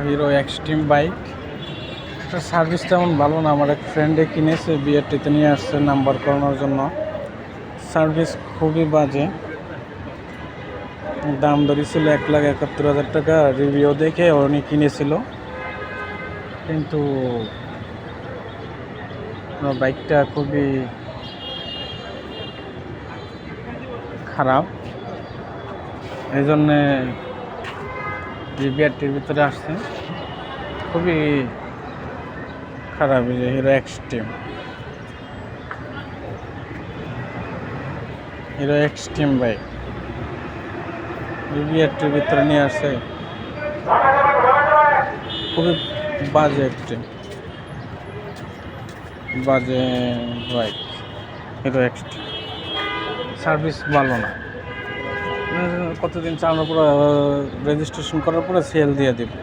Hero extreme bike. এটার service তেমন ভালো না। আমার এক ফ্রেন্ডে কিনেছে, বিআরটিতে নিয়ে আসছে নাম্বার করানোর জন্য। সার্ভিস খুবই বাজে। দাম ধরেছিল 1,71,000 টাকা। রিভিউ দেখে উনি কিনেছিল, কিন্তু বাইকটা খুবই খারাপ। এই জন্যে বিআরটির ভিতরে আসছে। খুবই খারাপ। এই যে হিরো এক্সট্রিম বাইক বিআরটির ভিতরে নিয়ে আসছে। খুবই বাজে বাইক হিরো এক্সট্রিম। সার্ভিস ভালো না। কতদিন চালানোর পর রেজিস্ট্রেশন করার পরে সেল দিয়ে দিবে।